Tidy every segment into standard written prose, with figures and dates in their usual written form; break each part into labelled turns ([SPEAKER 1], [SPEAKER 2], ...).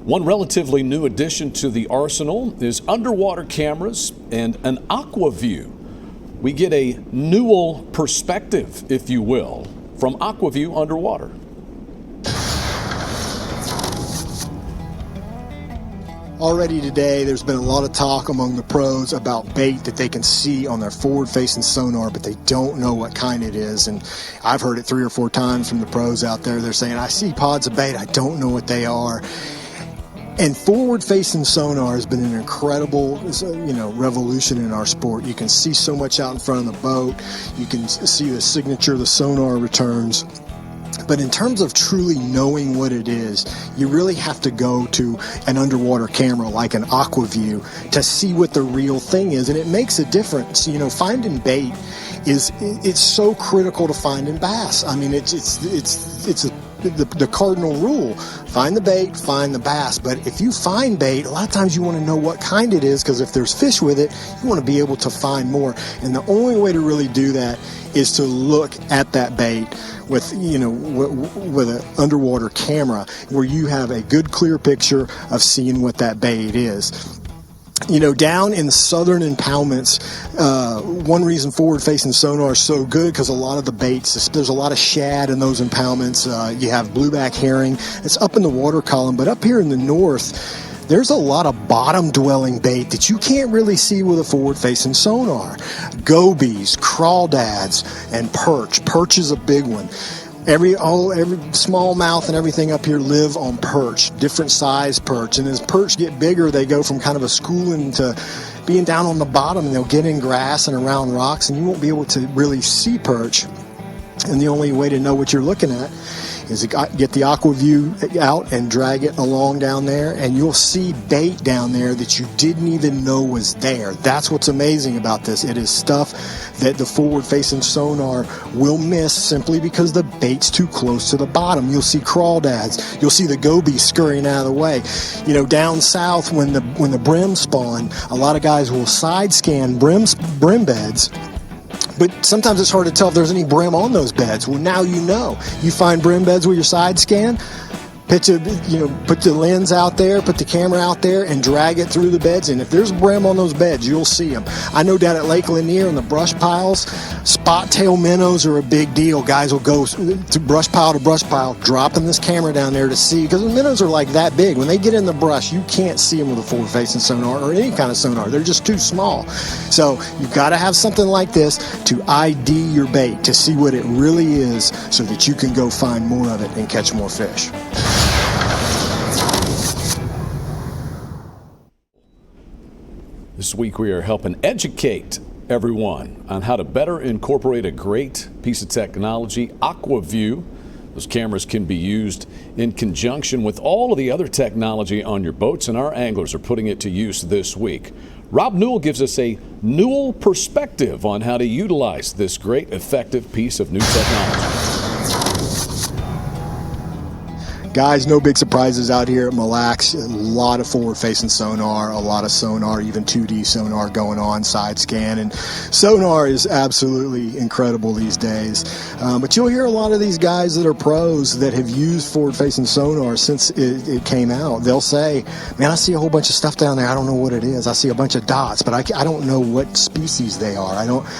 [SPEAKER 1] One relatively new addition to the arsenal is underwater cameras and an Aqua-Vu. We get a newel perspective, if you will, from Aqua-Vu underwater.
[SPEAKER 2] Already today, there's been a lot of talk among the pros about bait that they can see on their forward-facing sonar, but they don't know what kind it is. And I've heard it 3 or 4 times from the pros out there. They're saying, I see pods of bait, I don't know what they are. And forward-facing sonar has been an incredible, revolution in our sport. You can see so much out in front of the boat. You can see the signature the sonar returns. But in terms of truly knowing what it is, you really have to go to an underwater camera like an Aqua-Vu to see what the real thing is. And it makes a difference. Finding bait it's so critical to finding bass. I mean, it's the cardinal rule. Find the bait, find the bass. But if you find bait, a lot of times you want to know what kind it is, because if there's fish with it, you want to be able to find more. And the only way to really do that is to look at that bait with an underwater camera, where you have a good clear picture of seeing what that bait is. Down in the southern impoundments, one reason forward-facing sonar is so good, because a lot of the baits, there's a lot of shad in those impoundments. You have blueback herring. It's up in the water column, but up here in the north, there's a lot of bottom-dwelling bait that you can't really see with a forward-facing sonar. Gobies, crawdads, and perch. Perch is a big one. Every smallmouth and everything up here live on perch, different size perch. And as perch get bigger, they go from kind of a schooling to being down on the bottom, and they'll get in grass and around rocks, and you won't be able to really see perch. And the only way to know what you're looking at is to get the Aqua-Vu out and drag it along down there, and you'll see bait down there that you didn't even know was there. That's what's amazing about this. It is stuff that the forward-facing sonar will miss simply because the bait's too close to the bottom. You'll see crawdads. You'll see the gobies scurrying out of the way. Down south, when the brim spawn, a lot of guys will side scan brim beds. But sometimes it's hard to tell if there's any brim on those beds. Well, now you know. You find brim beds with your side scan, put the lens out there, put the camera out there, and drag it through the beds. And if there's brim on those beds, you'll see them. I know down at Lake Lanier in the brush piles, spot tail minnows are a big deal. Guys will go to brush pile, dropping this camera down there to see, because the minnows are like that big. When they get in the brush, you can't see them with a forward-facing sonar or any kind of sonar. They're just too small. So you've got to have something like this to ID your bait, to see what it really is, so that you can go find more of it and catch more fish.
[SPEAKER 1] This week we are helping educate everyone on how to better incorporate a great piece of technology, Aqua-Vu. Those cameras can be used in conjunction with all of the other technology on your boats, and our anglers are putting it to use this week. Rob Newell gives us a newel perspective on how to utilize this great, effective piece of new technology.
[SPEAKER 2] Guys, no big surprises out here at Mille Lacs. A lot of forward-facing sonar, a lot of sonar, even 2D sonar going on, side scan. And sonar is absolutely incredible these days. But you'll hear a lot of these guys that are pros that have used forward-facing sonar since it came out. They'll say, man, I see a whole bunch of stuff down there. I don't know what it is. I see a bunch of dots, but I don't know what species they are.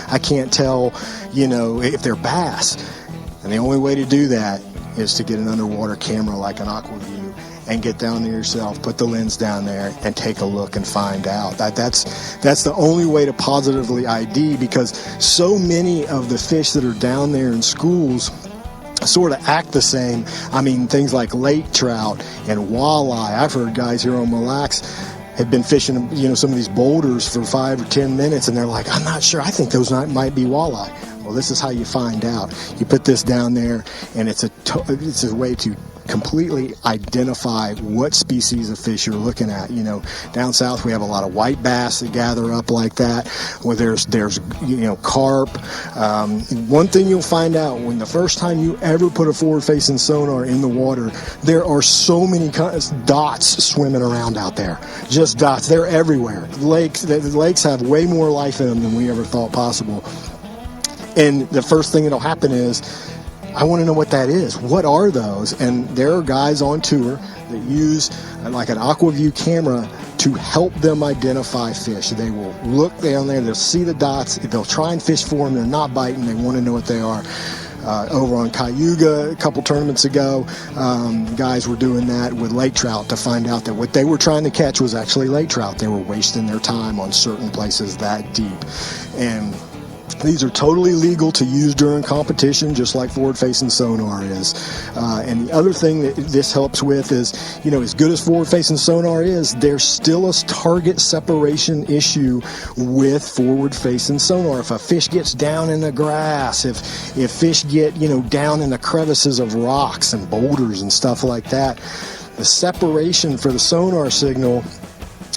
[SPEAKER 2] I can't tell, if they're bass. And the only way to do that is to get an underwater camera like an Aqua-Vu and get down there yourself, put the lens down there, and take a look and find out. That's the only way to positively ID, because so many of the fish that are down there in schools sort of act the same. I mean, things like lake trout and walleye. I've heard guys here on Mille Lacs have been fishing, some of these boulders for 5 or 10 minutes, and they're like, I'm not sure. I think those might be walleye. Well, this is how you find out. You put this down there, and it's a way to completely identify what species of fish you're looking at. Down south we have a lot of white bass that gather up like that, where there's carp. One thing you'll find out, when the first time you ever put a forward-facing sonar in the water, there are so many dots swimming around out there. Just dots. They're everywhere. The lakes have way more life in them than we ever thought possible. And the first thing that'll happen is I want to know what that is. What are those? And there are guys on tour that use like an Aqua-Vu camera to help them identify fish. They will look down there, they'll see the dots, they'll try and fish for them, they're not biting, they want to know what they are. Over on Cayuga a couple tournaments ago, guys were doing that with lake trout to find out that what they were trying to catch was actually lake trout. They were wasting their time on certain places that deep. And these are totally legal to use during competition, just like forward-facing sonar is. And the other thing that this helps with is, as good as forward-facing sonar is, there's still a target separation issue with forward-facing sonar. If a fish gets down in the grass, if fish get, down in the crevices of rocks and boulders and stuff like that, the separation for the sonar signal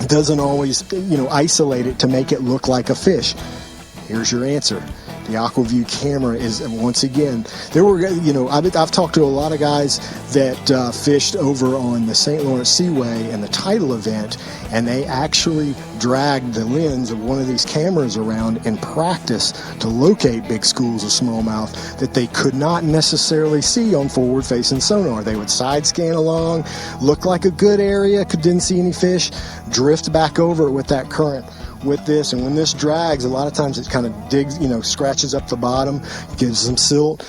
[SPEAKER 2] doesn't always, isolate it to make it look like a fish. Here's your answer. The Aqua-Vu camera is, once again, I've talked to a lot of guys that fished over on the St. Lawrence Seaway and the tidal event, and they actually dragged the lens of one of these cameras around in practice to locate big schools of smallmouth that they could not necessarily see on forward-facing sonar. They would side scan along, look like a good area, didn't see any fish, drift back over it with that current. With this, and when this drags, a lot of times it kind of digs, scratches up the bottom, gives some silt,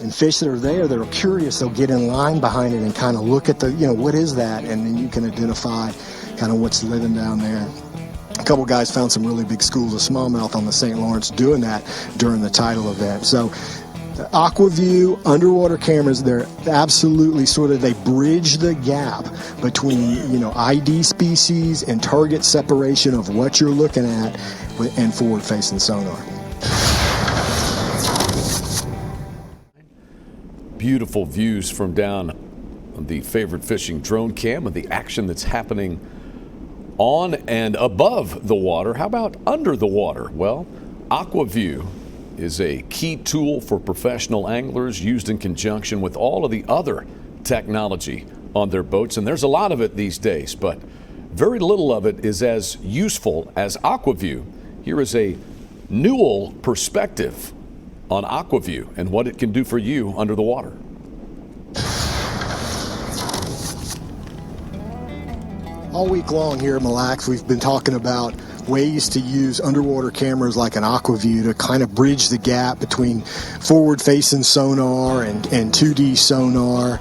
[SPEAKER 2] and fish that are there that are curious, they'll get in line behind it and kind of look at the, what is that, and then you can identify kind of what's living down there. A couple guys found some really big schools of smallmouth on the St. Lawrence doing that during the tidal event. So the Aqua-Vu underwater cameras, they're absolutely they bridge the gap between, ID species and target separation of what you're looking at and forward-facing sonar.
[SPEAKER 1] Beautiful views from down the favorite fishing drone cam and the action that's happening on and above the water. How about under the water? Well, Aqua-Vu is a key tool for professional anglers, used in conjunction with all of the other technology on their boats. And there's a lot of it these days, but very little of it is as useful as Aqua-Vu. Here is a Newell perspective on Aqua-Vu and what it can do for you under the water.
[SPEAKER 2] All week long here at Mille Lacs, we've been talking about ways to use underwater cameras like an Aqua-Vu to kind of bridge the gap between forward-facing sonar and 2D sonar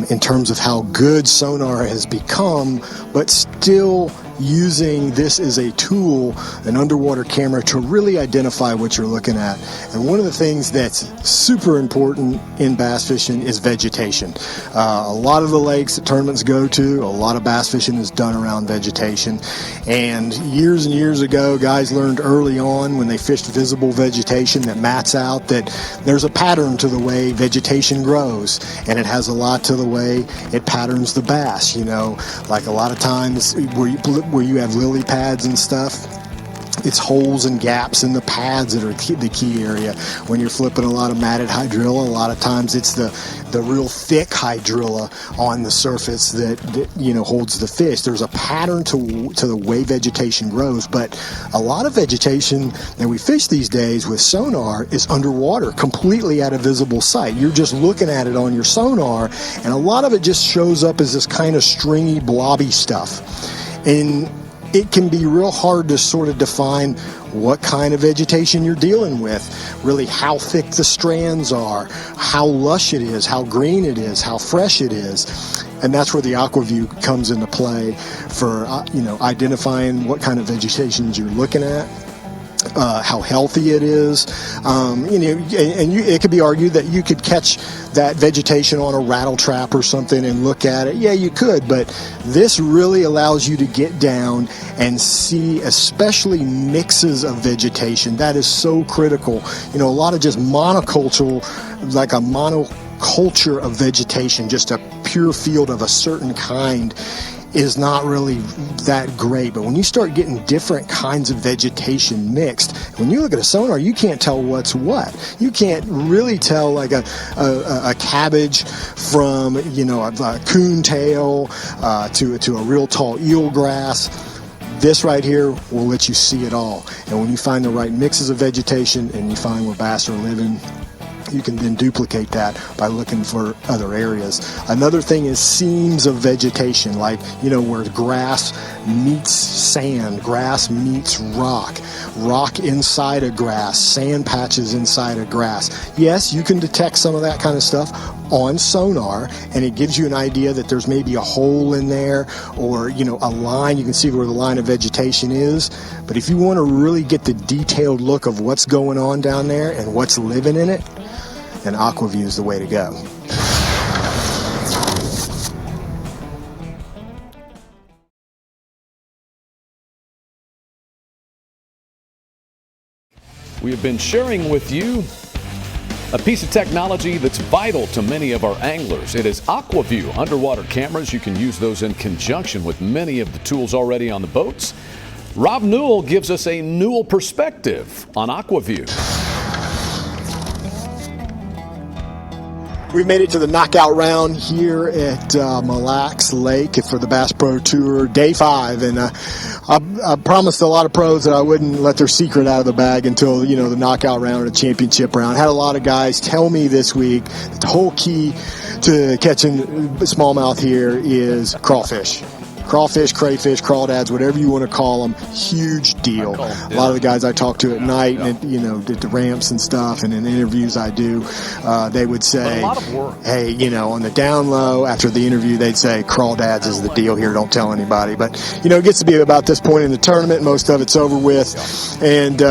[SPEAKER 2] in terms of how good sonar has become, but still using this as a tool, an underwater camera, to really identify what you're looking at. And one of the things that's super important in bass fishing is vegetation. A lot of the lakes that tournaments go to, a lot of bass fishing is done around vegetation. And years ago, guys learned early on when they fished visible vegetation that mats out that there's a pattern to the way vegetation grows, and it has a lot to the way it patterns the bass. Like a lot of times where you have lily pads and stuff, it's holes and gaps in the pads that are the key area. When you're flipping a lot of matted hydrilla, a lot of times it's the real thick hydrilla on the surface that holds the fish. There's a pattern to the way vegetation grows, but a lot of vegetation that we fish these days with sonar is underwater, completely at a visible sight. You're just looking at it on your sonar, and a lot of it just shows up as this kind of stringy, blobby stuff. And it can be real hard to sort of define what kind of vegetation you're dealing with, really how thick the strands are, how lush it is, how green it is, how fresh it is. And that's where the Aqua-Vu comes into play for, identifying what kind of vegetation you're looking at. How healthy it is, it could be argued that you could catch that vegetation on a rattle trap or something and look at it. Yeah, you could, but this really allows you to get down and see, especially mixes of vegetation. That is so critical. A lot of just monocultural, like a monoculture of vegetation, just a pure field of a certain kind, is not really that great. But when you start getting different kinds of vegetation mixed, when you look at a sonar, you can't tell what's what. You can't really tell like a cabbage from, a coontail to a real tall eelgrass. This right here will let you see it all. And when you find the right mixes of vegetation and you find where bass are living, you can then duplicate that by looking for other areas. Another thing is seams of vegetation, like, you know, where grass meets sand, grass meets rock, rock inside of grass, sand patches inside of grass. Yes, you can detect some of that kind of stuff on sonar, and it gives you an idea that there's maybe a hole in there, or, you know, a line. You can see where the line of vegetation is. But if you want to really get the detailed look of what's going on down there and what's living in it, then Aqua-Vu is the way to go.
[SPEAKER 1] We have been sharing with you a piece of technology that's vital to many of our anglers. It is Aqua-Vu underwater cameras. You can use those in conjunction with many of the tools already on the boats. Rob Newell gives us a Newell perspective on Aqua-Vu.
[SPEAKER 2] We've made it to the knockout round here at Mille Lacs Lake for the Bass Pro Tour, day 5, and I promised a lot of pros that I wouldn't let their secret out of the bag until, you know, the knockout round or the championship round. Had a lot of guys tell me this week that the whole key to catching smallmouth here is crawfish. Crawfish, crayfish, crawdads, whatever you want to call them, huge deal. A lot of the guys I talk to at night, and you know, at the ramps and stuff, and in interviews I do, they would say, hey, you know, on the down low after the interview, they'd say crawdads is the deal here. Don't tell anybody. But you know, it gets to be about this point in the tournament. Most of it's over with, and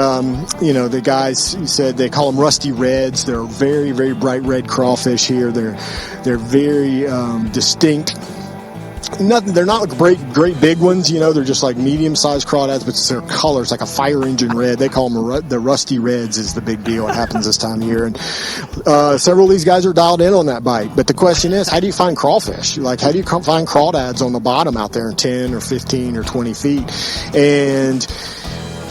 [SPEAKER 2] you know, the guys said they call them rusty reds. They're very, very bright red crawfish here. They're very distinct. They're not like great big ones, you know. They're just like medium-sized crawdads, but their colors like a fire engine red. They call them the rusty reds is the big deal. It happens this time of year, and several of these guys are dialed in on that bite. But the question is, how do you find crawfish? Like, how do you find crawdads on the bottom out there in 10 or 15 or 20 feet? And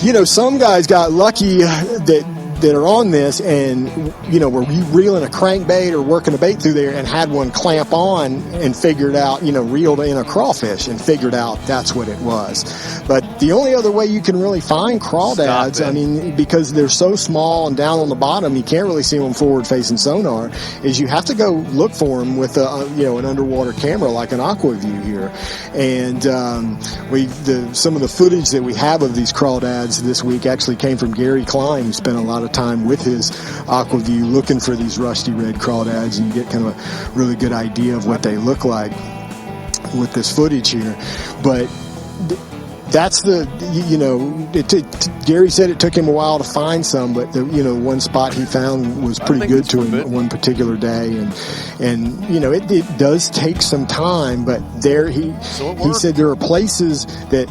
[SPEAKER 2] you know, some guys got lucky that are on this, and you know, were reeling a crankbait or working a bait through there and had one clamp on and figured out, you know, reeled in a crawfish and figured out that's what it was. But the only other way you can really find crawdads, I mean, because they're so small and down on the bottom, you can't really see them forward facing sonar, is you have to go look for them with a, you know, an underwater camera like an Aqua-Vu here. And some of the footage that we have of these crawdads this week actually came from Gary Klein, who spent a lot of time with his Aqua-Vu looking for these rusty red crawdads, and you get kind of a really good idea of what they look like with this footage here. But that's the, you know, Gary said it took him a while to find some, but you know, one spot he found was pretty good to him one particular day, and you know, it does take some time, but there he said there are places that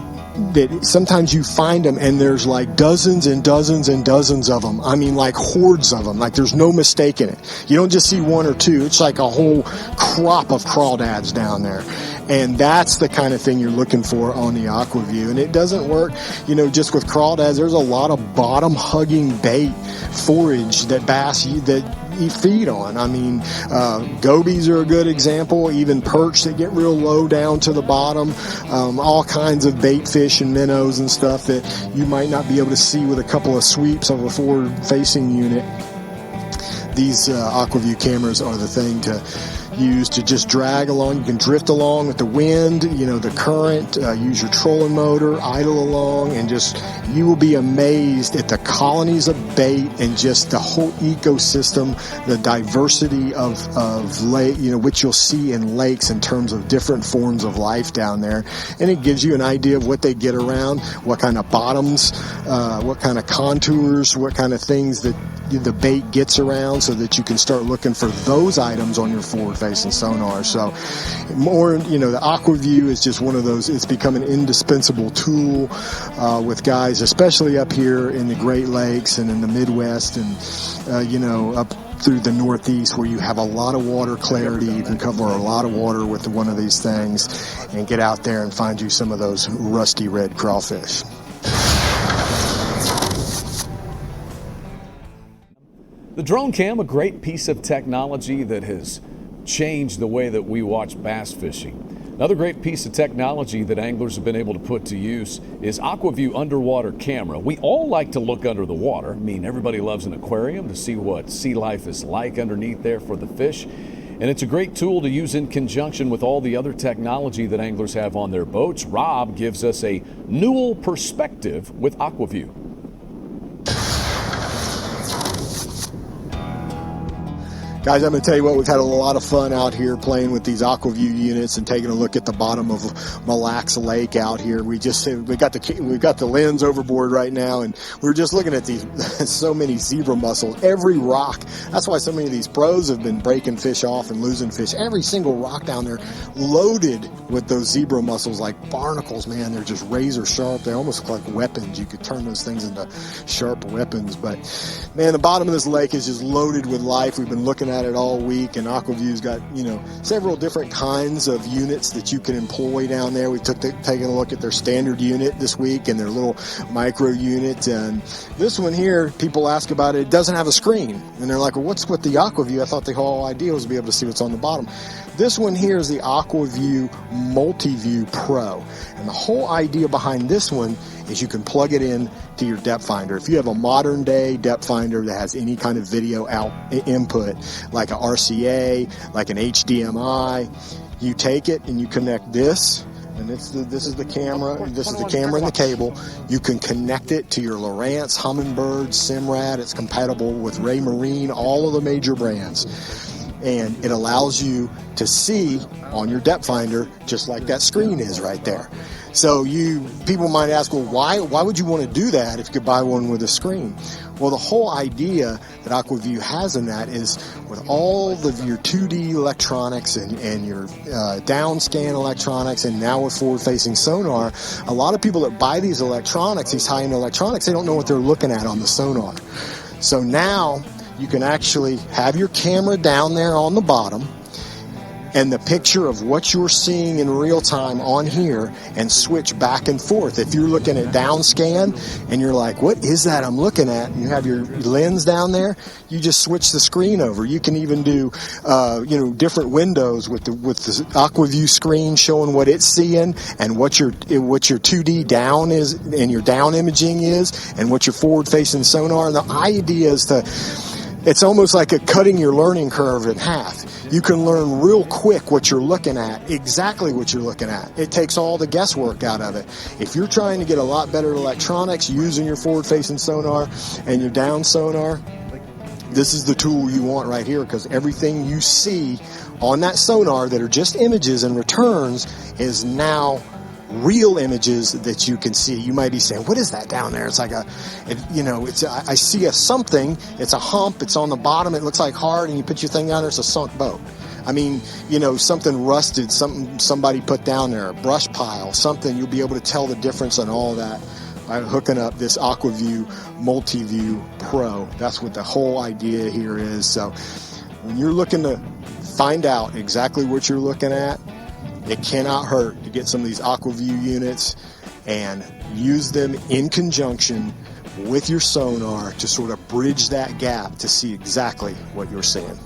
[SPEAKER 2] sometimes you find them and there's like dozens and dozens and dozens of them. I mean, like hordes of them. Like there's no mistake in it. You don't just see one or two. It's like a whole crop of crawdads down there. And that's the kind of thing you're looking for on the Aqua-Vu. And it doesn't work, you know, just with crawdads. There's a lot of bottom-hugging bait forage that bass that you feed on. I mean, gobies are a good example, even perch that get real low down to the bottom, all kinds of bait fish and minnows and stuff that you might not be able to see with a couple of sweeps of a forward-facing unit. These Aqua-Vu cameras are the thing to use to just drag along. You can drift along with the wind, you know, the current, use your trolling motor, idle along, and just, you will be amazed at the colonies of bait and just the whole ecosystem, the diversity of lake, you know, which you'll see in lakes in terms of different forms of life down there. And it gives you an idea of what they get around, what kind of bottoms, what kind of contours, what kind of things that the bait gets around, so that you can start looking for those items on your forward-facing sonar. So more, you know, the Aqua-Vu is just one of those, it's become an indispensable tool with guys, especially up here in the Great Lakes and in the Midwest, and you know, up through the Northeast, where you have a lot of water clarity. You can cover a lot of water with one of these things and get out there and find you some of those rusty red crawfish.
[SPEAKER 1] The drone cam, a great piece of technology that has changed the way that we watch bass fishing. Another great piece of technology that anglers have been able to put to use is Aqua-Vu underwater camera. We all like to look under the water. I mean, everybody loves an aquarium to see what sea life is like underneath there for the fish. And it's a great tool to use in conjunction with all the other technology that anglers have on their boats. Rob gives us a newel perspective with Aqua-Vu.
[SPEAKER 2] Guys, I'm going to tell you what, we've had a lot of fun out here playing with these Aqua-Vu units and taking a look at the bottom of Mille Lacs Lake out here. We got the lens overboard right now, and we're just looking at these so many zebra mussels. Every rock. That's why so many of these pros have been breaking fish off and losing fish. Every single rock down there loaded with those zebra mussels like barnacles, man. They're just razor sharp. They almost look like weapons. You could turn those things into sharp weapons. But man, the bottom of this lake is just loaded with life. We've been looking at it all week, and Aqua-Vu's got, you know, several different kinds of units that you can employ down there. We've taken a look at their standard unit this week and their little micro unit, and this one here, people ask about it. It doesn't have a screen, and they're like, well, what's with the Aqua-Vu? I thought the whole idea was to be able to see what's on the bottom. This one here is the Aqua-Vu Multi-View Pro, and the whole idea behind this one is you can plug it in to your depth finder. If you have a modern day depth finder that has any kind of video input, like a RCA, like an HDMI, you take it and you connect this, and this is the camera. This is the camera and the cable. You can connect it to your Lowrance, Humminbird, Simrad. It's compatible with Ray Marine, all of the major brands. And it allows you to see on your depth finder just like that screen is right there. So people might ask, well, why would you want to do that if you could buy one with a screen? Well, the whole idea that Aqua-Vu has in that is with all of your 2D electronics and your downscan electronics, and now with forward-facing sonar, a lot of people that buy these electronics, these high-end electronics, they don't know what they're looking at on the sonar. So now you can actually have your camera down there on the bottom and the picture of what you're seeing in real time on here and switch back and forth. If you're looking at down scan and you're like, what is that I'm looking at? And you have your lens down there, you just switch the screen over. You can even do, different windows with the Aqua-Vu screen showing what it's seeing and what your 2D down is and your down imaging is and what your forward facing sonar. And the idea is it's almost like cutting your learning curve in half. You can learn real quick what you're looking at, exactly what you're looking at. It takes all the guesswork out of it. If you're trying to get a lot better electronics using your forward-facing sonar and your down sonar, this is the tool you want right here, because everything you see on that sonar that are just images and returns is now real images that you can see. You might be saying, what is that down there? It's like I see something, it's a hump, it's on the bottom, it looks like hard, and you put your thing down there, it's a sunk boat. I mean, something rusted, something somebody put down there, a brush pile, something. You'll be able to tell the difference on all that by hooking up this Aqua-Vu Multi-View Pro. That's what the whole idea here is. So when you're looking to find out exactly what you're looking at, it cannot hurt to get some of these Aqua-Vu units and use them in conjunction with your sonar to sort of bridge that gap to see exactly what you're seeing.